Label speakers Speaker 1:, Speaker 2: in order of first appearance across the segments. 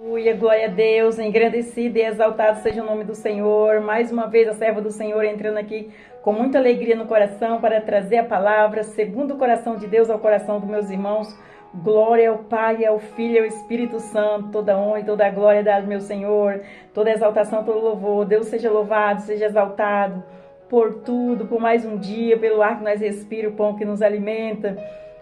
Speaker 1: Aleluia, glória a Deus, engrandecido e exaltado seja o nome do Senhor. Mais uma vez a serva do Senhor entrando aqui com muita alegria no coração para trazer a palavra segundo o coração de Deus ao coração dos meus irmãos. Glória ao Pai, ao Filho e ao Espírito Santo, toda honra e toda a glória dada meu Senhor, toda exaltação, todo louvor. Deus seja louvado, seja exaltado por tudo, por mais um dia, pelo ar que nós respiramos, o pão que nos alimenta,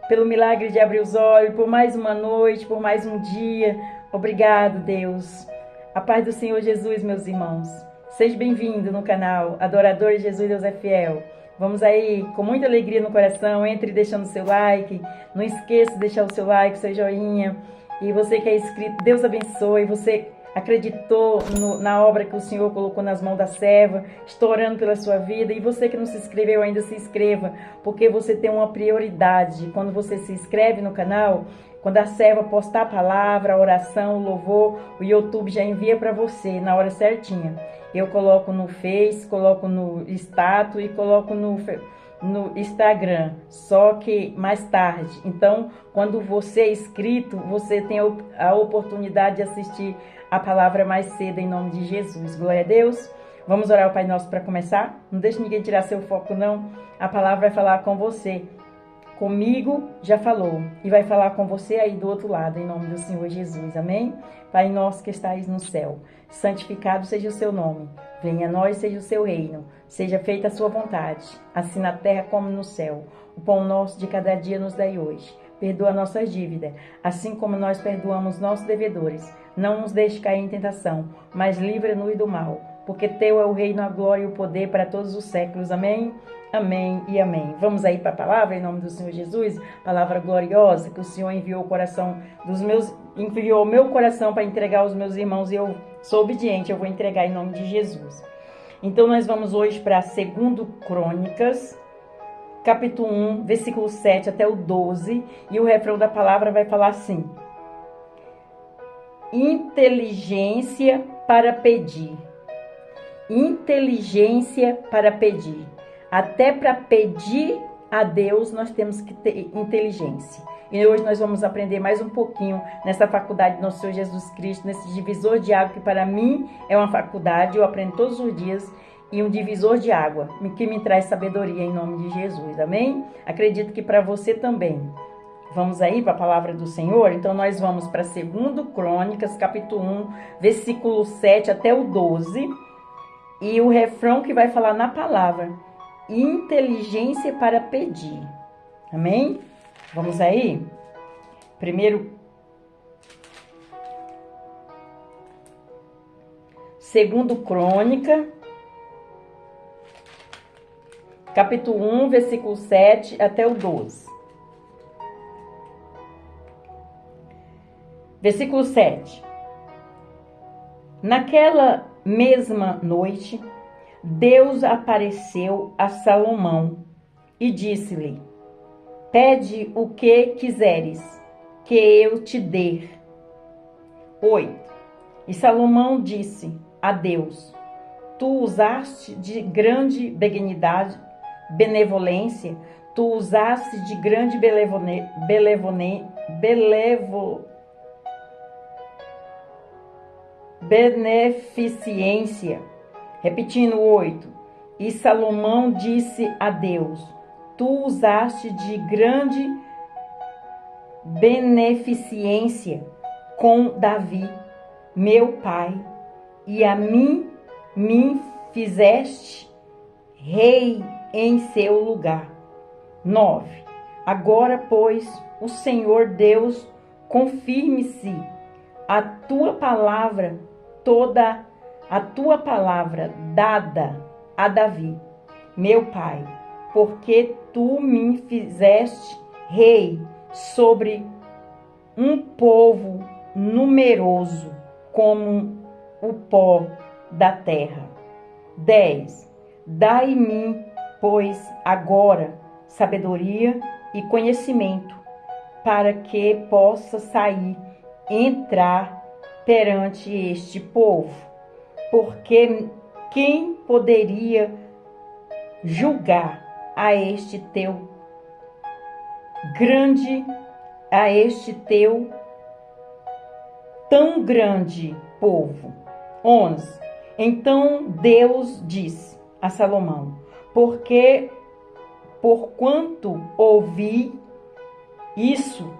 Speaker 1: pelo milagre de abrir os olhos, por mais uma noite, por mais um dia. Obrigado, Deus. A paz do Senhor Jesus, meus irmãos. Seja bem-vindo no canal Adorador de Jesus, Deus é Fiel. Vamos aí, com muita alegria no coração, entre deixando seu like. Não esqueça de deixar o seu like, seu joinha. E você que é inscrito, Deus abençoe. Você acreditou na obra que o Senhor colocou nas mãos da serva. Estou orando pela sua vida. E você que não se inscreveu ainda, se inscreva. Porque você tem uma prioridade. Quando você se inscreve no canal, quando a serva postar a palavra, a oração, o louvor, o YouTube já envia para você na hora certinha. Eu coloco no Face, coloco no status e coloco no Instagram, só que mais tarde. Então, quando você é inscrito, você tem a oportunidade de assistir a palavra mais cedo em nome de Jesus. Glória a Deus. Vamos orar ao Pai Nosso para começar? Não deixe ninguém tirar seu foco, não. A palavra vai falar com você. Comigo já falou e vai falar com você aí do outro lado, em nome do Senhor Jesus, amém? Pai nosso que estais no céu, santificado seja o seu nome, venha a nós seja o seu reino, seja feita a sua vontade, assim na terra como no céu. O pão nosso de cada dia nos dai hoje, perdoa nossas dívidas, assim como nós perdoamos nossos devedores. Não nos deixe cair em tentação, mas livra-nos do mal, porque teu é o reino, a glória e o poder para todos os séculos, amém? Amém e amém. Vamos aí para a palavra em nome do Senhor Jesus, palavra gloriosa que o Senhor enviou o meu coração para entregar aos meus irmãos, e eu sou obediente, eu vou entregar em nome de Jesus. Então nós vamos hoje para 2 Crônicas, capítulo 1, versículo 7 até o 12, e o refrão da palavra vai falar assim: inteligência para pedir. Inteligência para pedir. Até para pedir a Deus nós temos que ter inteligência. E hoje nós vamos aprender mais um pouquinho nessa faculdade do nosso Senhor Jesus Cristo, nesse divisor de água que para mim é uma faculdade, eu aprendo todos os dias, e um divisor de água que me traz sabedoria em nome de Jesus, amém? Acredito que para você também. Vamos aí para a palavra do Senhor? Então nós vamos para 2 Crônicas, capítulo 1, versículo 7 até o 12, e o refrão que vai falar na palavra: inteligência para pedir. Amém? Vamos aí? Primeiro, 2 Crônica, capítulo 1, versículo 7 até o 12. Versículo 7. Naquela mesma noite, Deus apareceu a Salomão e disse-lhe: pede o que quiseres, que eu te dê. 8. E Salomão disse a Deus: tu usaste de grande benignidade, benevolência, tu usaste de grande beneficência. Repetindo, 8. E Salomão disse a Deus: tu usaste de grande beneficência com Davi, meu pai, e a mim me fizeste rei em seu lugar. 9. Agora, pois, o Senhor Deus confirme-se a tua palavra dada a Davi, meu pai, porque tu me fizeste rei sobre um povo numeroso como o pó da terra. 10. Dai-me, pois, agora sabedoria e conhecimento, para que possa entrar perante este povo, porque quem poderia julgar a este teu tão grande povo. 11. Então Deus disse a Salomão: porquanto ouvi isso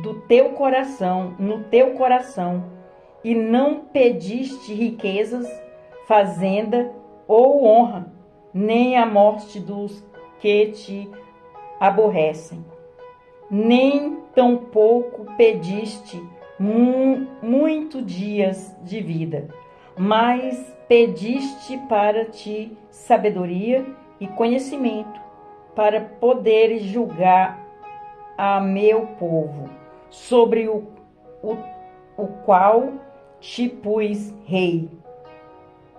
Speaker 1: do teu coração, no teu coração, e não pediste riquezas, fazenda ou honra, nem a morte dos que te aborrecem, nem tampouco pediste muitos dias de vida, mas pediste para ti sabedoria e conhecimento, para poderes julgar a meu povo, sobre o qual te pus rei.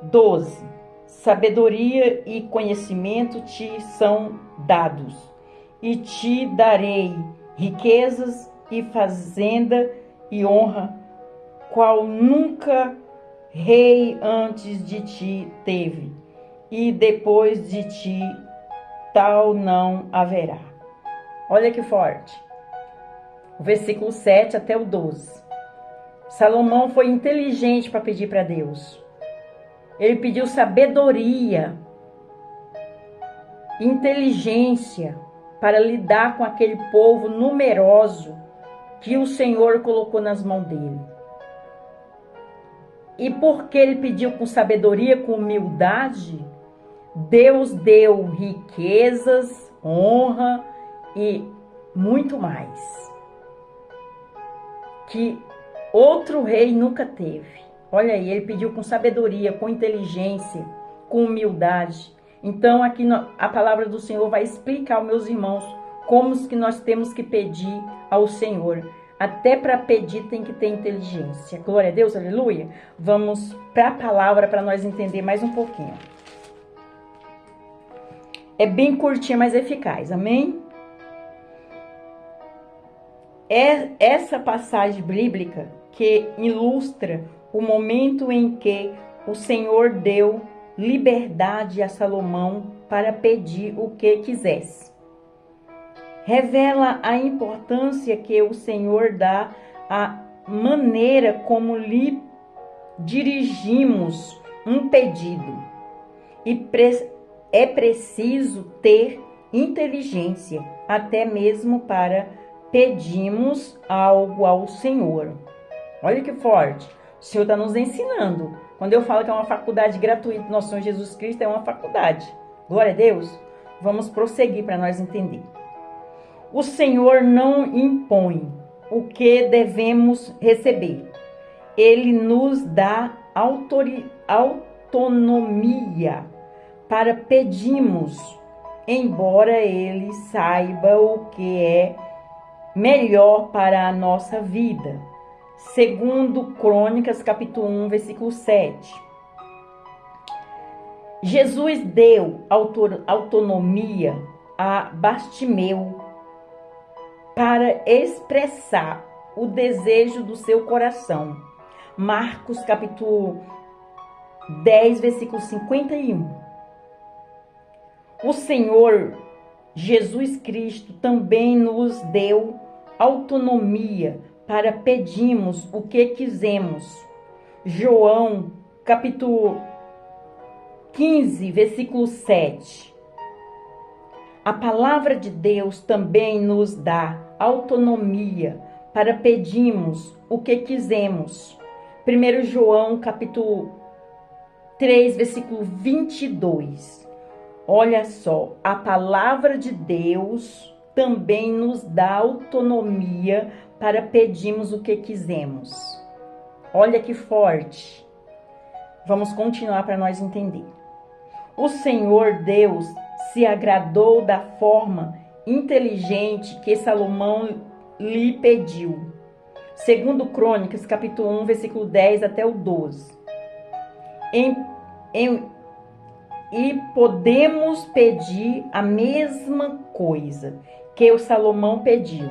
Speaker 1: 12. Sabedoria e conhecimento te são dados, e te darei riquezas e fazenda e honra, qual nunca rei antes de ti teve, e depois de ti tal não haverá. Olha que forte. O versículo 7 até o 12. Salomão foi inteligente para pedir para Deus. Ele pediu sabedoria, inteligência para lidar com aquele povo numeroso que o Senhor colocou nas mãos dele. E porque ele pediu com sabedoria, com humildade, Deus deu riquezas, honra e muito mais, que outro rei nunca teve. Olha aí, ele pediu com sabedoria, com inteligência, com humildade. Então aqui a palavra do Senhor vai explicar, meus irmãos, como que nós temos que pedir ao Senhor. Até para pedir tem que ter inteligência. Glória a Deus, aleluia. Vamos para a palavra para nós entender mais um pouquinho. É bem curtinha, mas eficaz, amém? É essa passagem bíblica que ilustra o momento em que o Senhor deu liberdade a Salomão para pedir o que quisesse. Revela a importância que o Senhor dá à maneira como lhe dirigimos um pedido. E é preciso ter inteligência, até mesmo para pedirmos algo ao Senhor. Olha que forte. O Senhor está nos ensinando. Quando eu falo que é uma faculdade gratuita do nosso Senhor Jesus Cristo, é uma faculdade. Glória a Deus. Vamos prosseguir para nós entender. O Senhor não impõe o que devemos receber. Ele nos dá autonomia para pedirmos, embora Ele saiba o que é melhor para a nossa vida. Segundo Crônicas, capítulo 1, versículo 7. Jesus deu autonomia a Bartimeu para expressar o desejo do seu coração. Marcos, capítulo 10, versículo 51. O Senhor Jesus Cristo também nos deu autonomia para pedirmos o que quisermos. João, capítulo 15, versículo 7. A palavra de Deus também nos dá autonomia para pedirmos o que quisermos. 1 João, capítulo 3, versículo 22. Olha só, a palavra de Deus também nos dá autonomia para pedirmos o que quisermos. Olha que forte. Vamos continuar para nós entender. O Senhor Deus se agradou da forma inteligente que Salomão lhe pediu. Segundo Crônicas, capítulo 1, versículo 10 até o 12. E podemos pedir a mesma coisa que o Salomão pediu.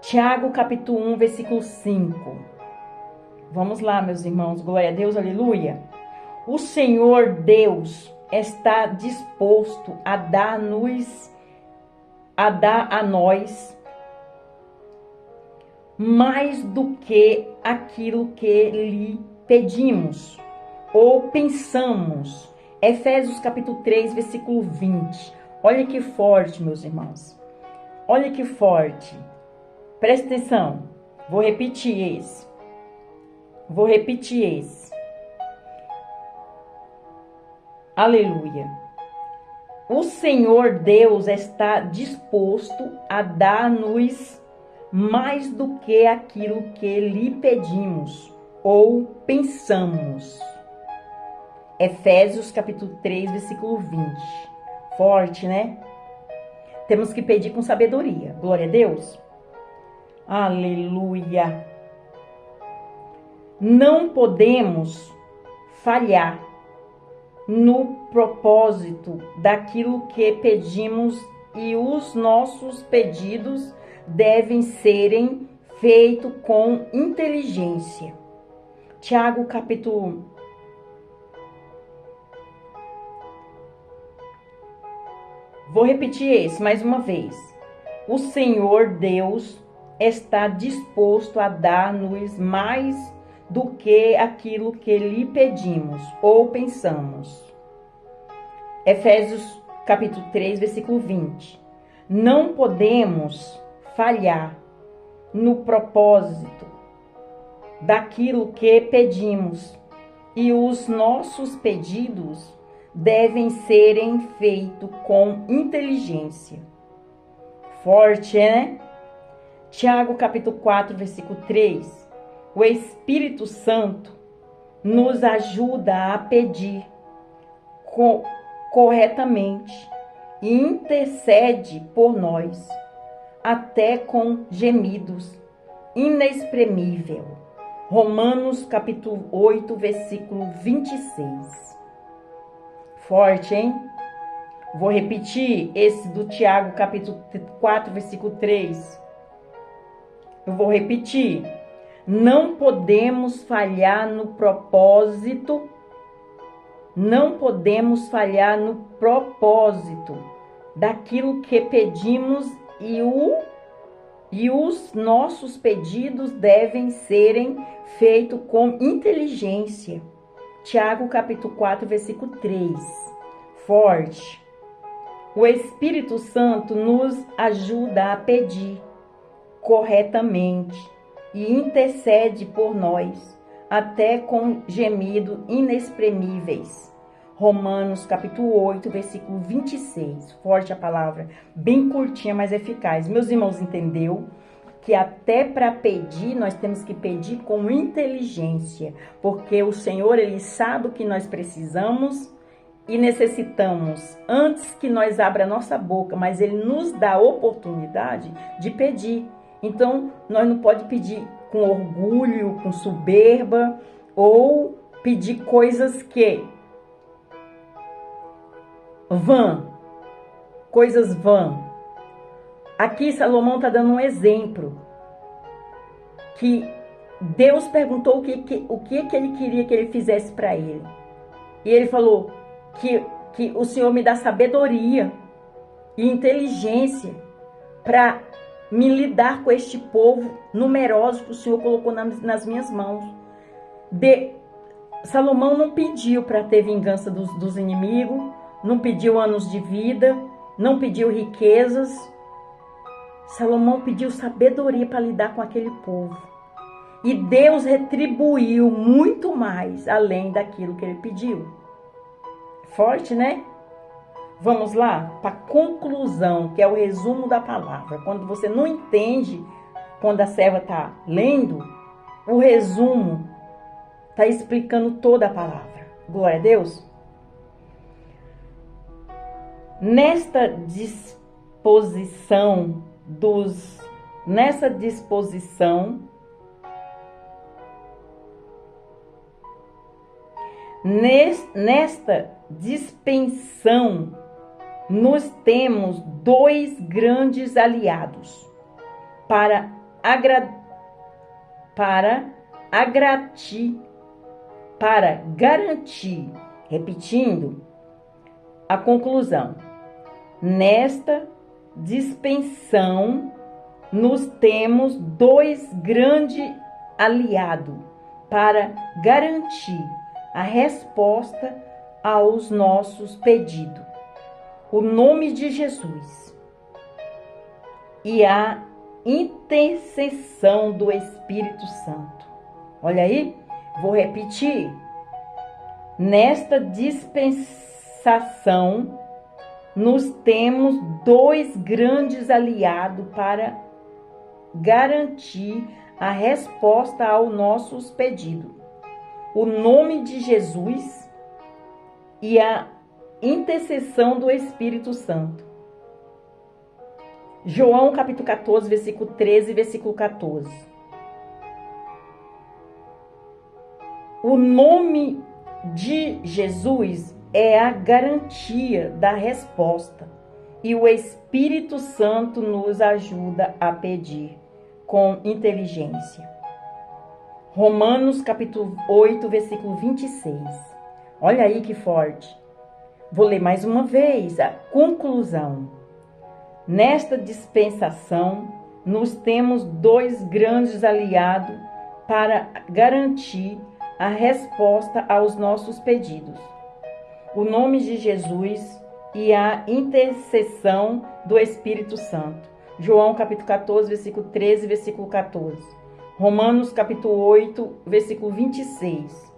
Speaker 1: Tiago, capítulo 1, versículo 5. Vamos lá, meus irmãos. Glória a Deus, aleluia. O Senhor Deus está disposto a dar a nós mais do que aquilo que lhe pedimos ou pensamos. Efésios capítulo 3, versículo 20. Olha que forte, meus irmãos. Olha que forte. Presta atenção. Vou repetir esse. Aleluia. O Senhor Deus está disposto a dar-nos mais do que aquilo que lhe pedimos ou pensamos. Efésios capítulo 3, versículo 20. Forte, né? Temos que pedir com sabedoria. Glória a Deus. Aleluia. Não podemos falhar no propósito daquilo que pedimos e os nossos pedidos devem serem feitos com inteligência. Tiago capítulo Vou repetir esse mais uma vez. O Senhor Deus está disposto a dar-nos mais do que aquilo que lhe pedimos ou pensamos. Efésios capítulo 3, versículo 20. Não podemos falhar no propósito daquilo que pedimos e os nossos pedidos devem serem feitos com inteligência. Forte, né? Tiago capítulo 4, versículo 3. O Espírito Santo nos ajuda a pedir corretamente e intercede por nós, até com gemidos inexprimíveis. Romanos capítulo 8, versículo 26. Forte, hein? Vou repetir esse do Tiago capítulo 4, versículo 3. Eu vou repetir. Não podemos falhar no propósito. Não podemos falhar no propósito daquilo que pedimos e os nossos pedidos devem serem feitos com inteligência. Tiago capítulo 4, versículo 3. Forte. O Espírito Santo nos ajuda a pedir corretamente e intercede por nós, até com gemidos inexprimíveis. Romanos capítulo 8, versículo 26. Forte a palavra, bem curtinha, mas eficaz. Meus irmãos, entendeu? Que até para pedir, nós temos que pedir com inteligência, porque o Senhor, Ele sabe o que nós precisamos e necessitamos antes que nós abra a nossa boca, mas Ele nos dá a oportunidade de pedir. Então, nós não podemos pedir com orgulho, com soberba, ou pedir coisas que coisas vãs. Aqui Salomão está dando um exemplo, que Deus perguntou o que ele queria que ele fizesse para ele. E ele falou que o Senhor me dá sabedoria e inteligência para me lidar com este povo numeroso que o Senhor colocou nas minhas mãos. Salomão não pediu para ter vingança dos inimigos, não pediu anos de vida, não pediu riquezas. Salomão pediu sabedoria para lidar com aquele povo. E Deus retribuiu muito mais além daquilo que ele pediu. Forte, né? Vamos lá para a conclusão, que é o resumo da palavra. Quando você não entende, quando a serva está lendo, o resumo está explicando toda a palavra. Glória a Deus. Nesta disposição nós temos dois grandes aliados para garantir, repetindo a conclusão. Nesta dispensão nós temos dois grandes aliados para garantir a resposta aos nossos pedidos. O nome de Jesus e a intercessão do Espírito Santo. Olha aí, vou repetir. Nesta dispensação, nós temos dois grandes aliados para garantir a resposta aos nossos pedidos. O nome de Jesus e a intercessão do Espírito Santo. João capítulo 14, versículo 13 e versículo 14. O nome de Jesus é a garantia da resposta e o Espírito Santo nos ajuda a pedir com inteligência. Romanos capítulo 8, versículo 26. Olha aí que forte. Vou ler mais uma vez a conclusão. Nesta dispensação, nós temos dois grandes aliados para garantir a resposta aos nossos pedidos. O nome de Jesus e a intercessão do Espírito Santo. João capítulo 14, versículo 13, versículo 14. Romanos capítulo 8, versículo 26.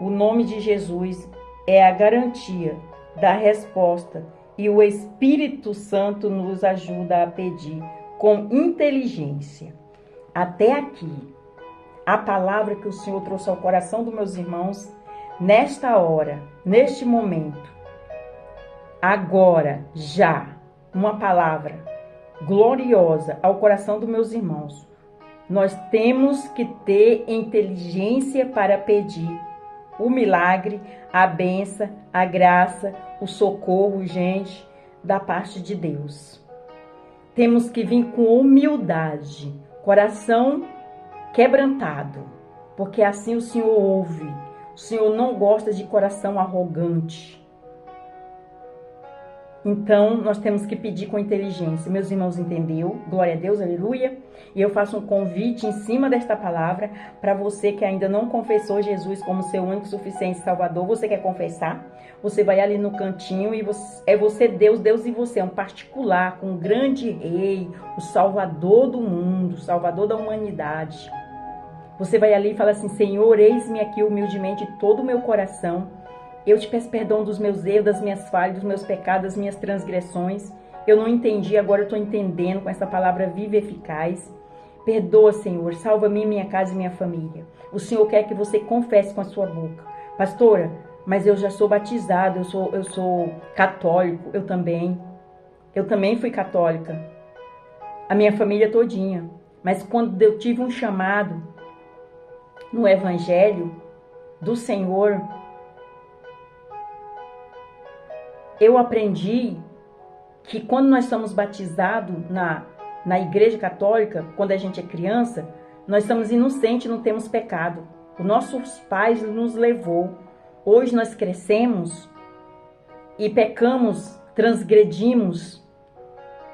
Speaker 1: O nome de Jesus é a garantia da resposta e o Espírito Santo nos ajuda a pedir com inteligência. Até aqui, a palavra que o Senhor trouxe ao coração dos meus irmãos, nesta hora, neste momento, agora, já, uma palavra gloriosa ao coração dos meus irmãos. Nós temos que ter inteligência para pedir o milagre, a bênção, a graça, o socorro, gente, da parte de Deus. Temos que vir com humildade, coração quebrantado, porque assim o Senhor ouve. O Senhor não gosta de coração arrogante. Então, nós temos que pedir com inteligência. Meus irmãos, entendeu? Glória a Deus, aleluia. E eu faço um convite em cima desta palavra para você que ainda não confessou Jesus como seu único, suficiente Salvador. Você quer confessar? Você vai ali no cantinho e é você Deus, Deus e você. É um particular com um grande rei, o Salvador do mundo, o Salvador da humanidade. Você vai ali e fala assim: Senhor, eis-me aqui humildemente todo o meu coração. Eu te peço perdão dos meus erros, das minhas falhas, dos meus pecados, das minhas transgressões. Eu não entendi, agora eu estou entendendo com essa palavra viva e eficaz. Perdoa, Senhor, salva-me, minha casa e minha família. O Senhor quer que você confesse com a sua boca. Pastora, mas eu já sou batizado, eu sou católico, eu também fui católica. A minha família todinha. Mas quando eu tive um chamado no Evangelho do Senhor, eu aprendi que quando nós somos batizados na igreja católica, quando a gente é criança, nós somos inocentes, não temos pecado. Os nossos pais nos levou. Hoje nós crescemos e pecamos, transgredimos,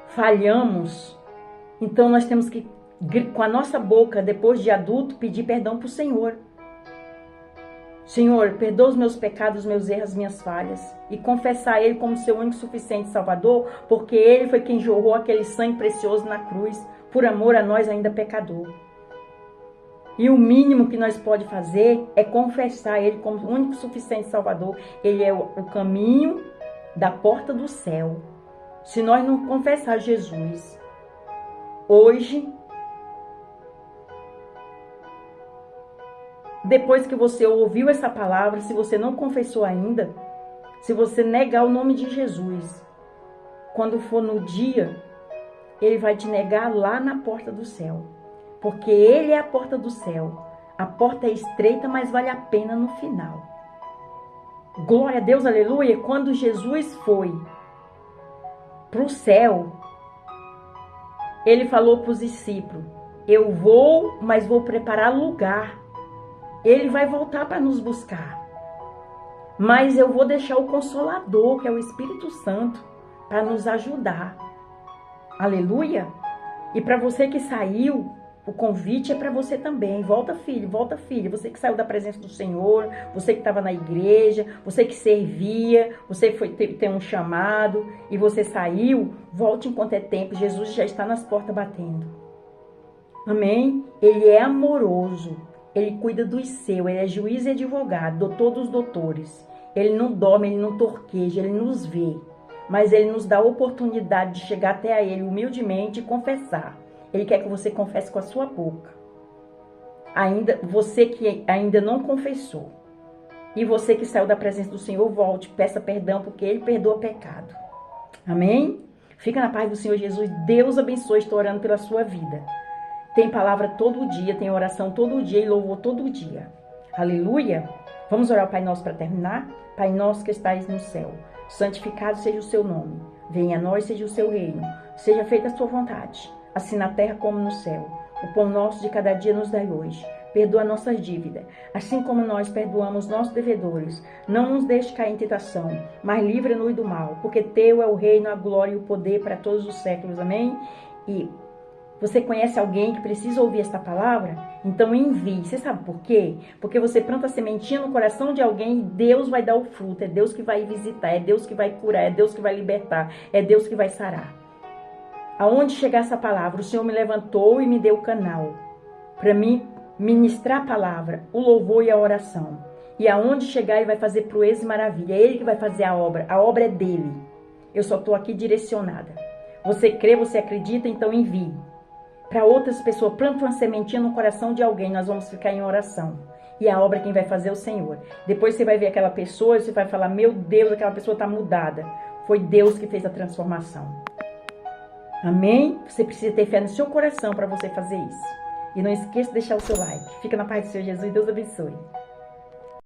Speaker 1: falhamos. Então nós temos que, com a nossa boca, depois de adulto, pedir perdão para o Senhor. Senhor, perdoa os meus pecados, os meus erros, as minhas falhas. E confessar Ele como seu único, suficiente Salvador, porque Ele foi quem jorrou aquele sangue precioso na cruz, por amor a nós ainda pecador. E o mínimo que nós podemos fazer é confessar Ele como o único, suficiente Salvador. Ele é o caminho da porta do céu. Se nós não confessar Jesus, hoje, depois que você ouviu essa palavra, se você não confessou ainda, se você negar o nome de Jesus, quando for no dia, Ele vai te negar lá na porta do céu. Porque Ele é a porta do céu. A porta é estreita, mas vale a pena no final. Glória a Deus, aleluia. Quando Jesus foi para o céu, Ele falou para os discípulos: eu vou, mas vou preparar lugar. Ele vai voltar para nos buscar. Mas eu vou deixar o Consolador, que é o Espírito Santo, para nos ajudar. Aleluia! E para você que saiu, o convite é para você também. Volta, filho, volta, filha. Você que saiu da presença do Senhor, você que estava na igreja, você que servia, você foi ter um chamado e você saiu, volte enquanto é tempo. Jesus já está nas portas batendo. Amém? Ele é amoroso. Ele cuida dos seus. Ele é juiz e advogado, doutor dos doutores. Ele não dorme, ele não torqueja, ele nos vê. Mas ele nos dá a oportunidade de chegar até a ele humildemente e confessar. Ele quer que você confesse com a sua boca. Você que ainda não confessou. E você que saiu da presença do Senhor, volte, peça perdão, porque Ele perdoa pecado. Amém? Fica na paz do Senhor Jesus. Deus abençoe. Estou orando pela sua vida. Tem palavra todo dia, tem oração todo dia e louvor todo dia. Aleluia. Vamos orar o Pai Nosso para terminar? Pai Nosso que estais no céu, santificado seja o seu nome. Venha a nós, seja o seu reino. Seja feita a sua vontade, assim na terra como no céu. O pão nosso de cada dia nos dai hoje. Perdoa nossas dívidas, assim como nós perdoamos nossos devedores. Não nos deixe cair em tentação, mas livra-nos do mal, porque teu é o reino, a glória e o poder para todos os séculos. Amém? E você conhece alguém que precisa ouvir esta palavra? Então envie. Você sabe por quê? Porque você planta a sementinha no coração de alguém e Deus vai dar o fruto. É Deus que vai visitar, é Deus que vai curar, é Deus que vai libertar, é Deus que vai sarar. Aonde chegar essa palavra? O Senhor me levantou e me deu o canal para mim ministrar a palavra, o louvor e a oração. E aonde chegar Ele vai fazer proeza e maravilha. É Ele que vai fazer a obra é dele. Eu só estou aqui direcionada. Você crê, você acredita, então envie. Para outras pessoas, planta uma sementinha no coração de alguém, nós vamos ficar em oração. E a obra quem vai fazer é o Senhor. Depois você vai ver aquela pessoa e você vai falar, meu Deus, aquela pessoa está mudada. Foi Deus que fez a transformação. Amém? Você precisa ter fé no seu coração para você fazer isso. E não esqueça de deixar o seu like. Fica na paz do Senhor Jesus. Deus abençoe.